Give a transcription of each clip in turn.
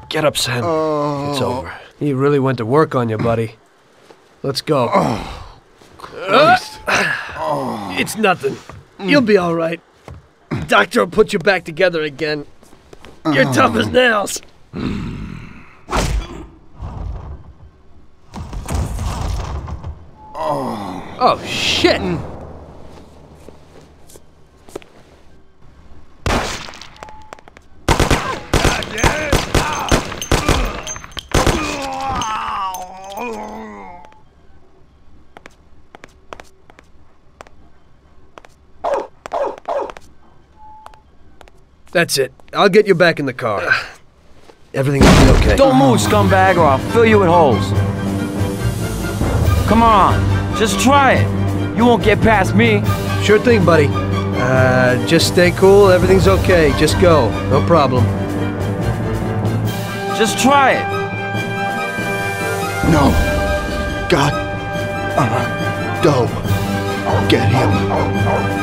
Get up, Sam. It's over. He really went to work on you, buddy. Let's go. Christ. It's nothing. You'll be all right. Doctor will put you back together again. You're tough as nails. Oh, shit! That's it. I'll get you back in the car. Everything will be okay. Don't move, scumbag, or I'll fill you with holes. Come on, just try it. You won't get past me. Sure thing, buddy. Just stay cool. Everything's okay. Just go. No problem. Just try it. No. God. Go. Get him.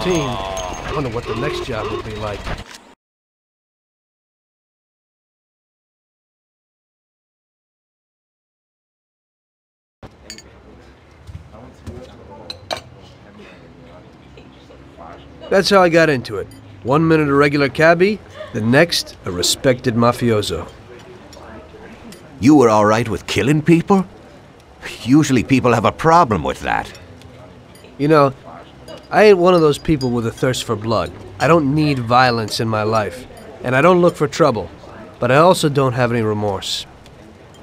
routine. I wonder what the next job will be like. That's how I got into it. 1 minute a regular cabbie, the next a respected mafioso. You were all right with killing people? Usually people have a problem with that. You know, I ain't one of those people with a thirst for blood. I don't need violence in my life, and I don't look for trouble, but I also don't have any remorse.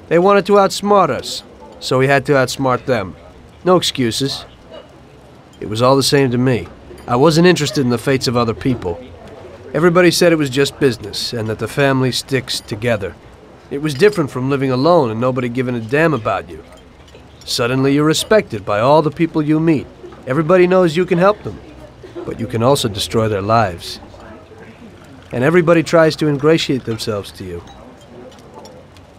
They wanted to outsmart us, so we had to outsmart them. No excuses. It was all the same to me. I wasn't interested in the fates of other people. Everybody said it was just business, and that the family sticks together. It was different from living alone and nobody giving a damn about you. Suddenly you're respected by all the people you meet. Everybody knows you can help them, but you can also destroy their lives. And everybody tries to ingratiate themselves to you.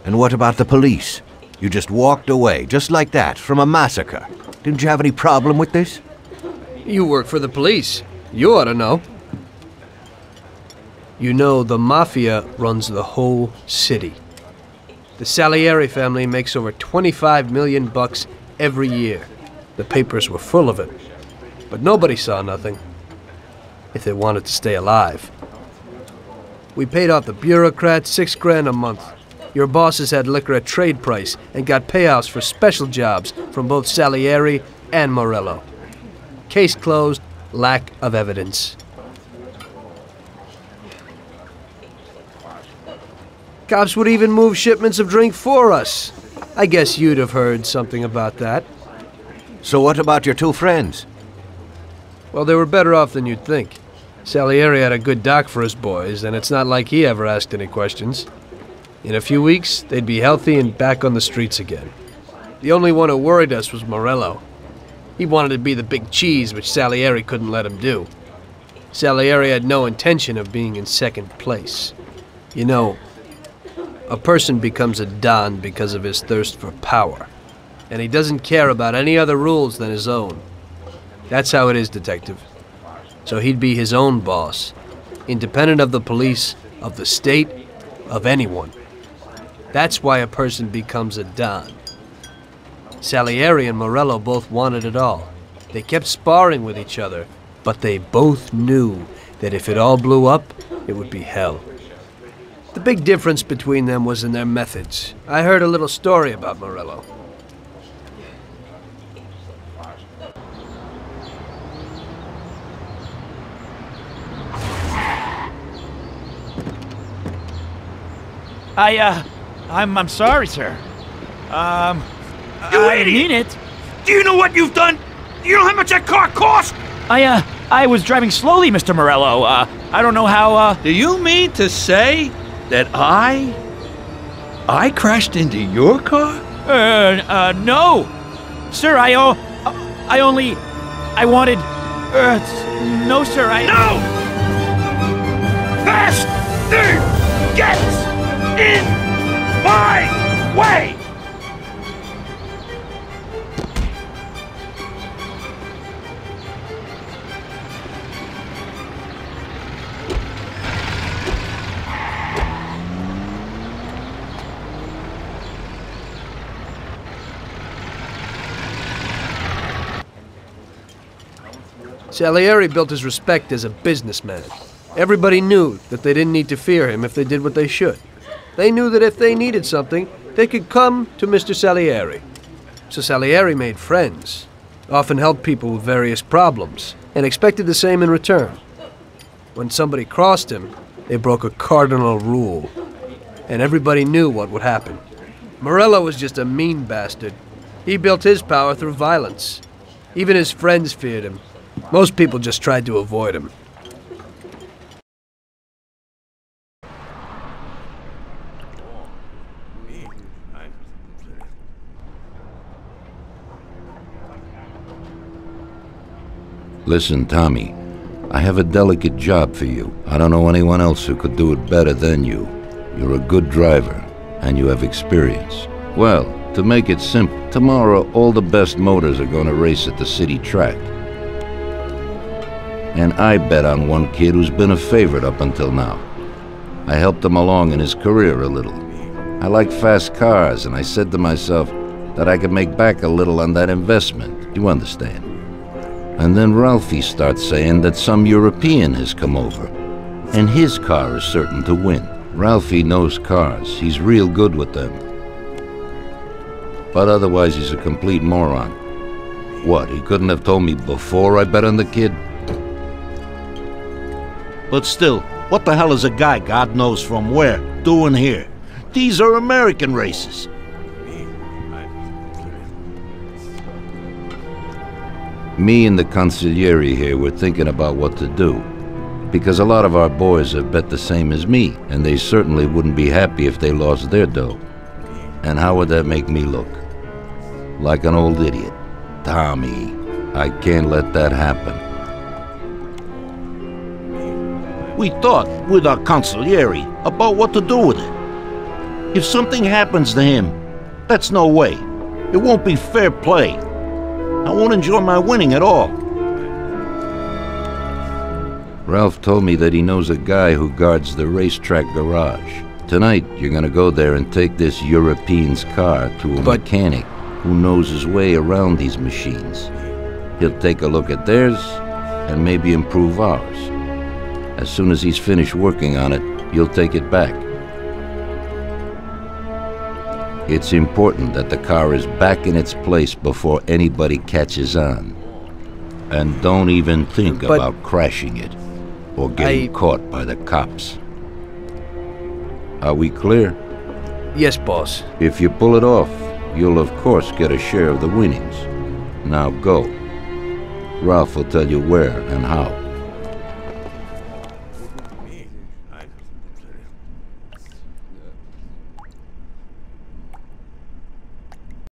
And what about the police? You just walked away, just like that, from a massacre. Didn't you have any problem with this? You work for the police. You ought to know. You know, the Mafia runs the whole city. The Salieri family makes over 25 million bucks every year. The papers were full of it. But nobody saw nothing. If they wanted to stay alive. We paid off the bureaucrats $6 grand a month. Your bosses had liquor at trade price and got payouts for special jobs from both Salieri and Morello. Case closed, lack of evidence. Cops would even move shipments of drink for us. I guess you'd have heard something about that. So what about your two friends? Well, they were better off than you'd think. Salieri had a good doc for his boys, and it's not like he ever asked any questions. In a few weeks, they'd be healthy and back on the streets again. The only one who worried us was Morello. He wanted to be the big cheese, which Salieri couldn't let him do. Salieri had no intention of being in second place. You know, a person becomes a Don because of his thirst for power, and he doesn't care about any other rules than his own. That's how it is, Detective. So he'd be his own boss, independent of the police, of the state, of anyone. That's why a person becomes a Don. Salieri and Morello both wanted it all. They kept sparring with each other, but they both knew that if it all blew up, it would be hell. The big difference between them was in their methods. I heard a little story about Morello. I'm sorry, sir. You I idiot! mean it. Do you know what you've done? You know how much that car cost? I was driving slowly, Mr. Morello. I don't know how, Do you mean to say that I crashed into your car? no. Sir, I wanted, no, sir, No! Fast thing gets in my way! Salieri built his respect as a businessman. Everybody knew that they didn't need to fear him if they did what they should. They knew that if they needed something, they could come to Mr. Salieri. So Salieri made friends, often helped people with various problems, and expected the same in return. When somebody crossed him, they broke a cardinal rule, and everybody knew what would happen. Morello was just a mean bastard. He built his power through violence. Even his friends feared him. Most people just tried to avoid him. Listen, Tommy, I have a delicate job for you. I don't know anyone else who could do it better than you. You're a good driver, and you have experience. Well, to make it simple, tomorrow all the best motors are going to race at the city track. And I bet on one kid who's been a favorite up until now. I helped him along in his career a little. I like fast cars, and I said to myself that I could make back a little on that investment. You understand? And then Ralphie starts saying that some European has come over, and his car is certain to win. Ralphie knows cars. He's real good with them. But otherwise, he's a complete moron. What, he couldn't have told me before I bet on the kid? But still, what the hell is a guy, God knows from where, doing here? These are American races. Me and the consigliere here were thinking about what to do. Because a lot of our boys have bet the same as me, and they certainly wouldn't be happy if they lost their dough. And how would that make me look? Like an old idiot. Tommy, I can't let that happen. We thought, with our consigliere, about what to do with it. If something happens to him, that's no way. It won't be fair play. I won't enjoy my winning at all. Ralph told me that he knows a guy who guards the racetrack garage. Tonight, you're gonna go there and take this European's car to a mechanic who knows his way around these machines. He'll take a look at theirs and maybe improve ours. As soon as he's finished working on it, you'll take it back. It's important that the car is back in its place before anybody catches on. And don't even think about crashing it or getting caught by the cops. Are we clear? Yes, boss. If you pull it off, you'll of course get a share of the winnings. Now go. Ralph will tell you where and how.